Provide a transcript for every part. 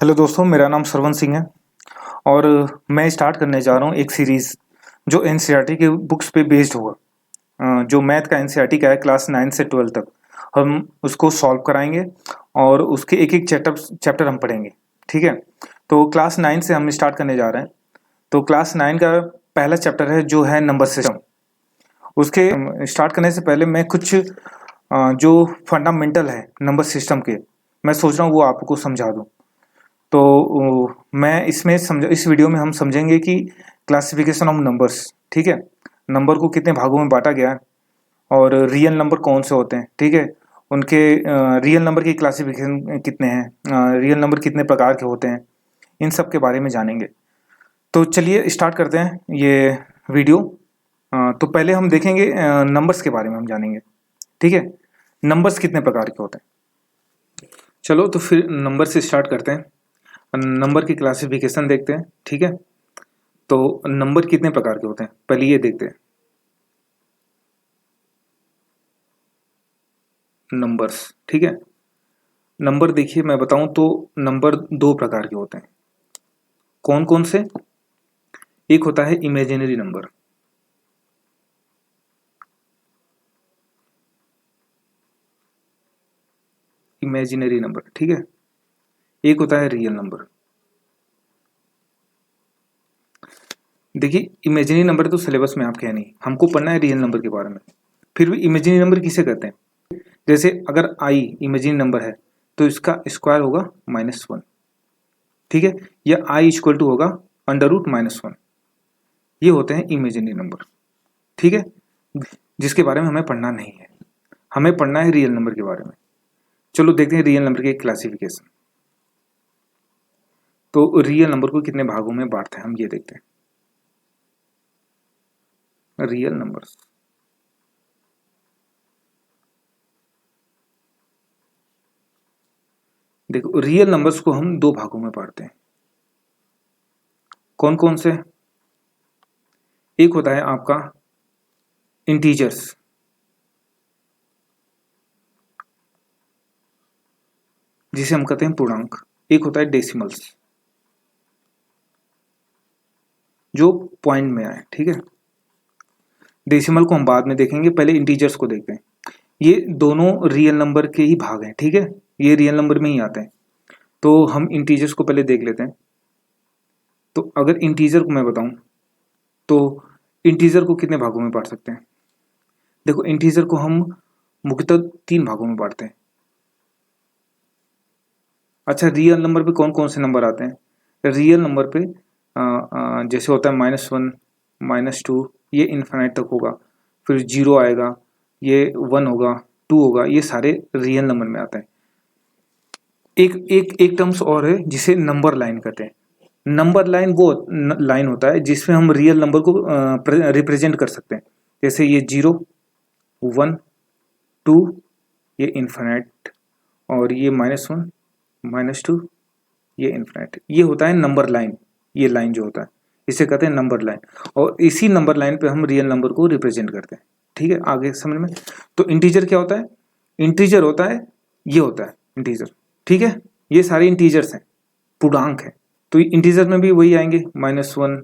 Hello दोस्तों, मेरा नाम सरवन सिंह है और मैं स्टार्ट करने जा रहा हूँ एक सीरीज़ जो एनसीईआरटी के बुक्स पे बेस्ड होगा। जो मैथ का एनसीईआरटी का है क्लास 9 से 12 तक हम उसको सॉल्व कराएंगे और उसके एक एक चैप्टर हम पढ़ेंगे। ठीक है, तो क्लास 9 से हम स्टार्ट करने जा रहे हैं। तो क्लास 9 का पहला चैप्टर है जो है नंबर सिस्टम। उसके स्टार्ट करने से पहले मैं कुछ जो फंडामेंटल है नंबर सिस्टम के, मैं सोच रहा हूँ वो आपको समझा दूँ। तो मैं इस वीडियो में हम समझेंगे कि क्लासिफिकेशन ऑफ नंबर्स। ठीक है, नंबर को कितने भागों में बांटा गया है और रियल नंबर कौन से होते हैं। ठीक है, उनके रियल नंबर की क्लासिफिकेशन कितने हैं, रियल नंबर कितने प्रकार के होते हैं, इन सब के बारे में जानेंगे। तो चलिए स्टार्ट करते हैं ये वीडियो। तो पहले हम देखेंगे नंबर्स के बारे में हम जानेंगे। ठीक है, नंबर्स कितने प्रकार के होते हैं। चलो तो फिर नंबर से स्टार्ट करते हैं, नंबर की क्लासिफिकेशन देखते हैं। ठीक है, तो नंबर कितने प्रकार के होते हैं पहले ये देखते हैं। नंबर्स, ठीक है, नंबर देखिए मैं बताऊं तो नंबर दो प्रकार के होते हैं। कौन कौन से? एक होता है इमेजिनरी नंबर, इमेजिनरी नंबर, ठीक है। एक होता है रियल नंबर। देखिए इमेजिनरी नंबर तो सिलेबस में आपके है नहीं, हमको पढ़ना है रियल नंबर के बारे में। फिर भी इमेजिनरी नंबर किसे कहते हैं? जैसे अगर आई इमेजिनरी नंबर है तो इसका स्क्वायर होगा -1, ठीक है, या आई इक्वल टू होगा √-1। ये होते हैं इमेजिनरी नंबर, ठीक है, जिसके बारे में हमें पढ़ना नहीं है, हमें पढ़ना है रियल नंबर के बारे में। चलो देखते हैं रियल नंबर की क्लासिफिकेशन। तो रियल नंबर को कितने भागों में बांटते हैं हम ये देखते हैं। रियल नंबर्स, देखो रियल नंबर्स को हम दो भागों में बांटते हैं। कौन कौन से? एक होता है आपका इंटीजर्स, जिसे हम कहते हैं पूर्णांक। एक होता है डेसिमल्स, जो पॉइंट में आए, ठीक है। डेसिमल को हम बाद में देखेंगे, पहले इंटीजर्स को देखते हैं। ये दोनों रियल नंबर के ही भाग हैं, ठीक है, ये रियल नंबर में ही आते हैं। तो हम इंटीजर्स को पहले देख लेते हैं। तो अगर इंटीजर को मैं बताऊं तो इंटीजर को कितने भागों में बांट सकते हैं? देखो इंटीजर को हम मुख्यतः 3 भागों में बांटते हैं। अच्छा, रियल नंबर पे कौन कौन से नंबर आते हैं? रियल नंबर पे जैसे होता है -1, -2, ये इन्फिनाइट तक होगा। फिर 0 आएगा, ये 1 होगा, 2 होगा, ये सारे रियल नंबर में आते हैं। एक टर्म्स और है जिसे नंबर लाइन कहते हैं। नंबर लाइन वो लाइन होता है जिसमें हम रियल नंबर को रिप्रेजेंट कर सकते हैं। जैसे ये 0, 1, 2, ये इन्फिनाइट, और ये -1, -2, ये इन्फिनाइट। ये होता है नंबर लाइन। ये लाइन जो होता है इसे कहते हैं नंबर लाइन, और इसी नंबर लाइन पे हम रियल नंबर को रिप्रेजेंट करते हैं। ठीक है, आगे समझ में। तो इंटीजर क्या होता है? इंटीजर होता है, ये होता है इंटीजर, ठीक है। ये सारे इंटीजर्स हैं, पूर्णांक है। तो इंटीजर में भी वही आएंगे, -1,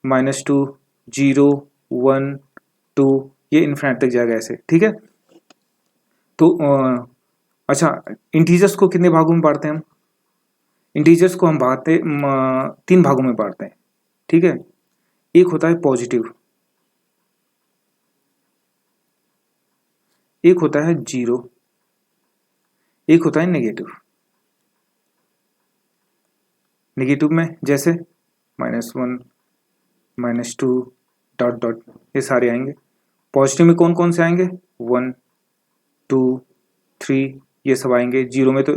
-2, 0, 1, 2, ये इन्फिनाइट तक जाएगा ऐसे, ठीक है। तो अच्छा, इंटीजर्स को कितने भागों में बांटते हैं हम? इंटीजर्स को हम 3 भागों में बांटते हैं, ठीक है। एक होता है पॉजिटिव, एक होता है 0, एक होता है नेगेटिव। नेगेटिव में जैसे -1, -2, डॉट डॉट, ये सारे आएंगे। पॉजिटिव में कौन कौन से आएंगे? 1, 2, 3, ये सब आएंगे। 0 में तो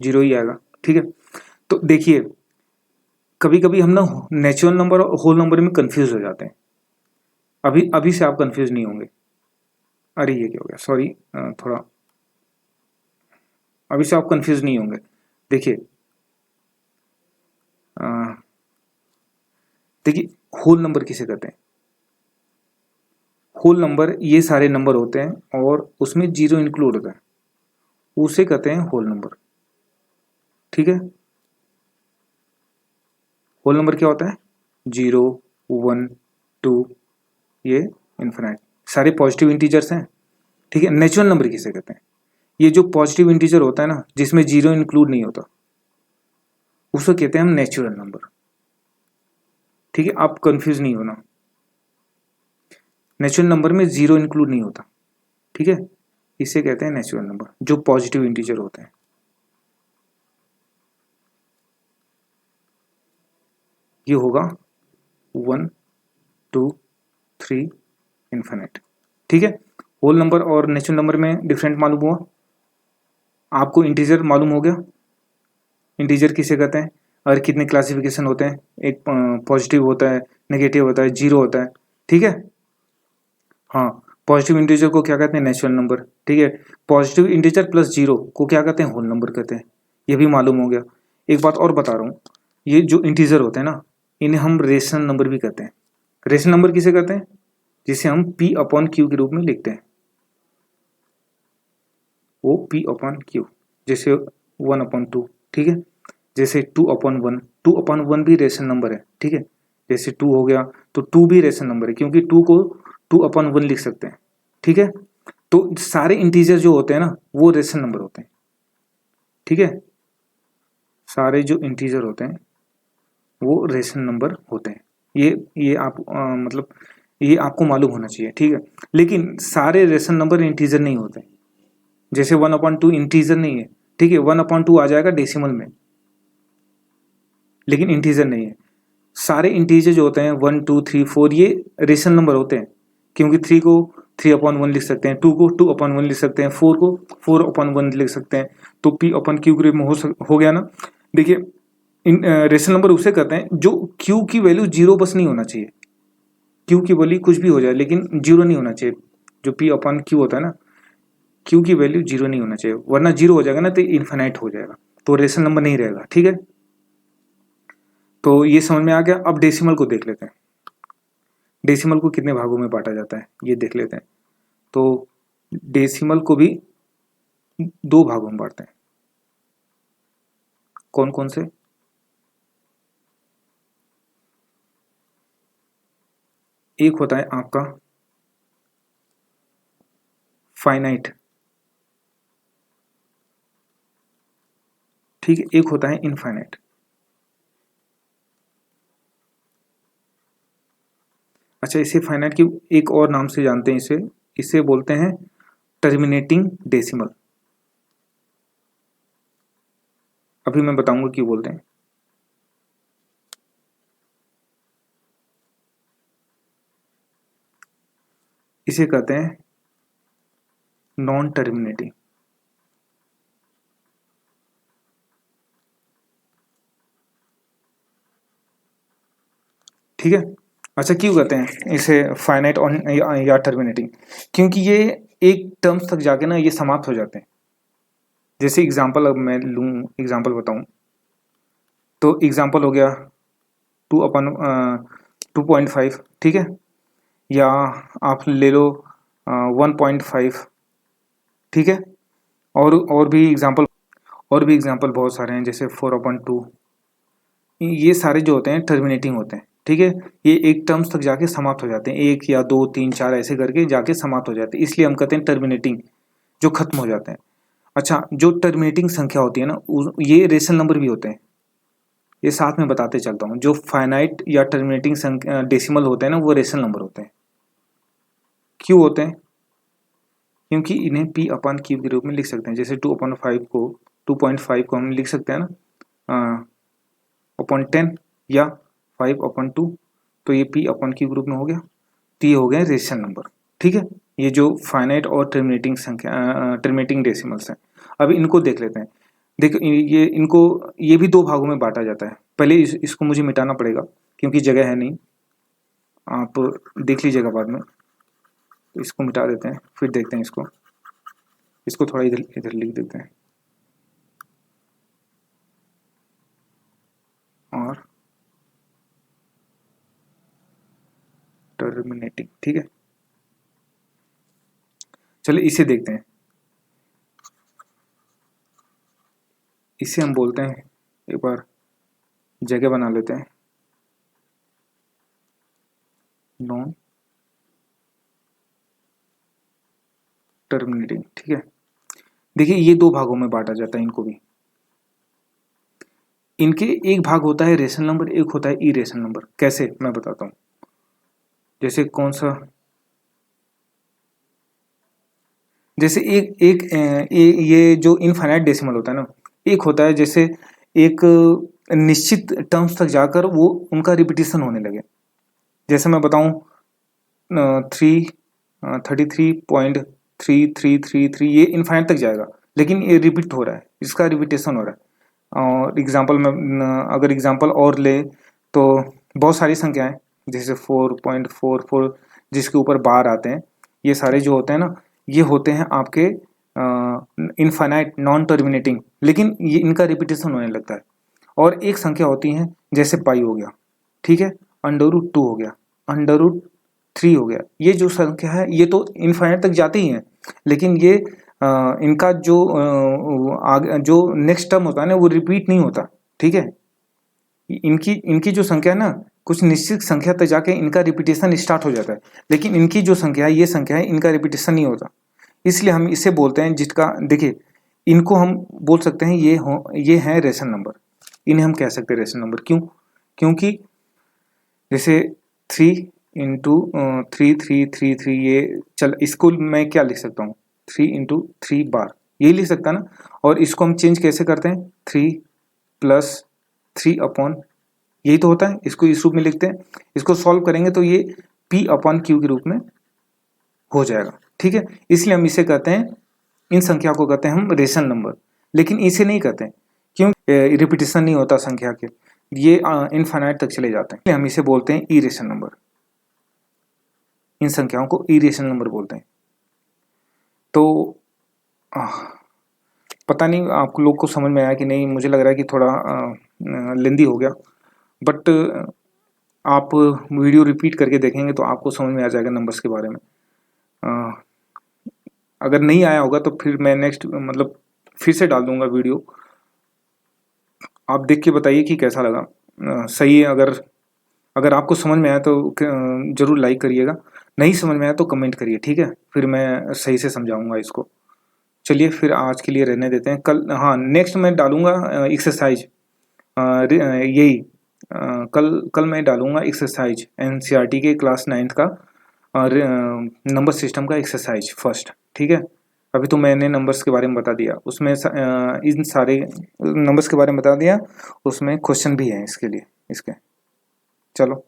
0 ही आएगा, ठीक है। तो देखिए कभी कभी हम ना नेचुरल नंबर और होल नंबर में कंफ्यूज हो जाते हैं। अभी अभी से आप कंफ्यूज नहीं होंगे। अरे ये क्या हो गया, सॉरी, थोड़ा अभी से आप कंफ्यूज नहीं होंगे। देखिए देखिए होल नंबर किसे कहते हैं? होल नंबर ये सारे नंबर होते हैं और उसमें 0 इंक्लूड होता है, उसे कहते हैं होल नंबर, ठीक है। होल नंबर क्या होता है? 0, 1, 2, ये इन्फिनाइट, सारे पॉजिटिव इंटीजर्स हैं, ठीक है। नेचुरल नंबर किसे कहते हैं? ये जो पॉजिटिव इंटीजर होता है ना, जिसमें जीरो इंक्लूड नहीं होता, उसको कहते हैं हम नेचुरल नंबर, ठीक है। आप कंफ्यूज नहीं होना, नेचुरल नंबर में जीरो इंक्लूड नहीं होता, ठीक है। इसे कहते हैं नेचुरल नंबर, जो पॉजिटिव इंटीजर होते हैं। ये होगा 1, 2, 3 इन्फिनिट, ठीक है। होल नंबर और नेचुरल नंबर में डिफरेंट मालूम हुआ आपको। इंटीजर मालूम हो गया, इंटीजर किसे कहते हैं और कितने क्लासिफिकेशन होते हैं। एक पॉजिटिव होता है, नेगेटिव होता है, जीरो होता है, ठीक है। हाँ, पॉजिटिव इंटीजर को क्या कहते हैं? नेचुरल नंबर, ठीक है। पॉजिटिव इंटीजर प्लस जीरो को क्या कहते हैं? होल नंबर कहते हैं। ये भी मालूम हो गया। एक बात और बता रहा हूँ, ये जो इंटीजर होते हैं ना, इन्हें हम रेशनल नंबर भी कहते हैं। रेशनल नंबर किसे कहते हैं? जिसे हम पी अपॉन क्यू के रूप में लिखते हैं, वो पी अपॉन क्यू, जैसे 1/2, ठीक है। जैसे 2/1, 2/1 भी रेशनल नंबर है, ठीक है। जैसे 2 हो गया तो 2 भी रेशनल नंबर है, क्योंकि 2 को 2/1 लिख सकते हैं, ठीक है। तो सारे इंटीजर जो होते हैं ना, वो रेशनल नंबर होते हैं, ठीक है। सारे जो इंटीजर होते हैं वो रेशनल नंबर होते हैं। ये आप मतलब ये आपको मालूम होना चाहिए, ठीक है। लेकिन सारे रेशनल नंबर इंटीजर नहीं होते। जैसे 1/2 इंटीजर नहीं है, ठीक है। 1/2 आ जाएगा डेसिमल में, लेकिन इंटीजर नहीं है। सारे इंटीजर जो होते हैं 1, 2, 3, 4 ये रेशनल नंबर होते हैं, क्योंकि 3 को 3/1 लिख सकते हैं, 2 को 2/1 लिख सकते हैं, 4 को 4/1 लिख सकते हैं। तो पी अपन क्यू ग्रेड में हो गया ना। देखिए, रेशनल नंबर उसे कहते हैं जो क्यू की वैल्यू जीरो बस नहीं होना चाहिए। क्यू की वैल्यू कुछ भी हो जाए, लेकिन जीरो नहीं होना चाहिए। जो पी अपन क्यू होता है ना, क्यू की वैल्यू जीरो नहीं होना चाहिए, वरना जीरो हो जाएगा ना तो इन्फिनाइट हो जाएगा, तो रेशनल नंबर नहीं रहेगा, ठीक है। तो ये समझ में आ गया। अब डेसिमल को देख लेते हैं। डेसिमल को कितने भागों में बांटा जाता है ये देख लेते हैं। तो डेसिमल को भी दो भागों में बांटते हैं। कौन कौन से? एक होता है आपका फाइनाइट, ठीक है। एक होता है इनफाइनाइट। अच्छा, इसे फाइनाइट की एक और नाम से जानते हैं, इसे इसे बोलते हैं टर्मिनेटिंग डेसिमल। अभी मैं बताऊंगा क्यों बोलते हैं। इसे कहते हैं नॉन टर्मिनेटिंग, ठीक है। अच्छा, क्यों कहते हैं इसे फाइनाइट और या टर्मिनेटिंग? क्योंकि ये एक टर्म्स तक जाके ना ये समाप्त हो जाते हैं। जैसे एग्जांपल, अब मैं लूँ एग्जांपल बताऊं, तो एग्जांपल हो गया 2/2.5, ठीक है। या आप ले लो 1.5, ठीक है। और भी एग्जांपल बहुत सारे हैं, जैसे 4/2। ये सारे जो होते हैं टर्मिनेटिंग होते हैं, ठीक है। ये एक टर्म्स तक जाके समाप्त हो जाते हैं, 1 या 2, 3, 4 ऐसे करके जाके समाप्त हो जाते हैं, इसलिए हम कहते हैं टर्मिनेटिंग, जो खत्म हो जाते हैं। अच्छा, जो टर्मिनेटिंग संख्या होती है ना, ये रेशनल नंबर भी होते हैं। ये साथ में बताते चलता हूँ। जो फाइनाइट या टर्मिनेटिंग संख्या डेसिमल होते हैं ना, वो रेशनल नंबर होते हैं। क्यों होते हैं? क्योंकि इन्हें पी अपन क्यू के रूप में लिख सकते हैं। जैसे 2/5 को हम लिख सकते हैं ना अपॉन 10 या 5/2, तो ये पी अपन क्यू ग्रुप में हो गया। तो ये हो गए रेशनल नंबर, ठीक है। ये जो फाइनाइट और टर्मिनेटिंग संख्या टर्मिनेटिंग डेसिमल्स हैं, अब इनको देख लेते हैं। देख, ये भी दो भागों में बांटा जाता है। पहले इसको मुझे मिटाना पड़ेगा, क्योंकि जगह है नहीं, आप देख लीजिएगा बाद में। तो इसको मिटा देते हैं, फिर देखते हैं इसको थोड़ा इधर इधर लिख देते हैं। और टर्मिनेटिंग, ठीक है। चलिए इसे देखते हैं। इसे हम बोलते हैं, एक बार जगह बना लेते हैं। Non terminating. ठीक है, देखिए ये दो भागों में बांटा जाता है इनको भी। इनके एक भाग होता है रेशनल नंबर, एक होता है इरेशनल नंबर। कैसे, मैं बताता हूँ। जैसे कौन सा, जैसे ये जो इनफाइनाइट डेसिमल होता है ना, एक होता है जैसे एक निश्चित टर्म्स तक जाकर वो उनका रिपीटिशन होने लगे। जैसे मैं बताऊं 33.3333, ये इनफाइनाइट तक जाएगा, लेकिन ये रिपीट हो रहा है, इसका रिपीटेशन हो रहा है। और एग्जांपल में अगर एग्जांपल और ले तो बहुत सारी संख्याएं, जैसे 4.44 जिसके ऊपर बार आते हैं, ये सारे जो होते हैं ना, ये होते हैं आपके इनफाइनाइट नॉन टर्मिनेटिंग, लेकिन ये इनका रिपीटेशन होने लगता है। और एक संख्या होती है जैसे पाई हो गया, ठीक है, √2 हो गया, √3 हो गया। ये जो संख्या है ये तो इनफाइनाइट तक जाती ही है, लेकिन ये इनका जो नेक्स्ट टर्म होता है ना वो रिपीट नहीं होता। ठीक है, इनकी इनकी जो संख्या है ना, कुछ निश्चित संख्या तक जाके इनका रिपीटेशन स्टार्ट हो जाता है, लेकिन इनकी जो संख्या है, ये संख्या है, इनका रिपीटेशन नहीं होता। इसलिए हम इसे बोलते हैं, जिसका देखिए इनको हम बोल सकते हैं ये है रेशनल नंबर। इन्हें हम कह सकते हैं रेशनल नंबर। क्यों? क्योंकि जैसे 3 × 3 3 3 3, ये चल, इसको मैं क्या लिख सकता हूँ, 3 × 3 बार, यही लिख सकता ना। और इसको हम चेंज कैसे करते हैं, 3 + 3 यही तो होता है, इसको इस रूप में लिखते हैं। इसको सॉल्व करेंगे तो ये P/Q के रूप में हो जाएगा। ठीक है, इसलिए हम इसे कहते हैं, इन संख्या को कहते हैं हम रेशनल नंबर। लेकिन इसे नहीं कहते हैं, क्यों? रिपीटेशन नहीं होता संख्या के, ये इनफाइनाइट तक चले जाते हैं, इसलिए हम इसे बोलते हैं इरेशनल नंबर। इन संख्याओं को इरेशनल नंबर बोलते हैं। तो पता नहीं आप लोग को समझ में आया कि नहीं, मुझे लग रहा है कि थोड़ा लेंदी हो गया, बट आप वीडियो रिपीट करके देखेंगे तो आपको समझ में आ जाएगा नंबर्स के बारे में। अगर नहीं आया होगा तो फिर मैं नेक्स्ट मतलब फिर से डाल दूंगा वीडियो, आप देख के बताइए कि कैसा लगा। सही है, अगर आपको समझ में आया तो ज़रूर लाइक करिएगा, नहीं समझ में आया तो कमेंट करिए। ठीक है, फिर मैं सही से समझाऊंगा इसको। चलिए फिर आज के लिए रहने देते हैं। कल, हाँ, नेक्स्ट मैं डालूंगा एक्सरसाइज, यही कल मैं डालूंगा एक्सरसाइज एनसीईआरटी के क्लास 9th का और नंबर सिस्टम का एक्सरसाइज फर्स्ट। ठीक है, अभी तो मैंने नंबर्स के बारे में बता दिया, उसमें इन सारे नंबर्स के बारे में बता दिया, उसमें क्वेश्चन भी है इसके लिए, इसके। चलो।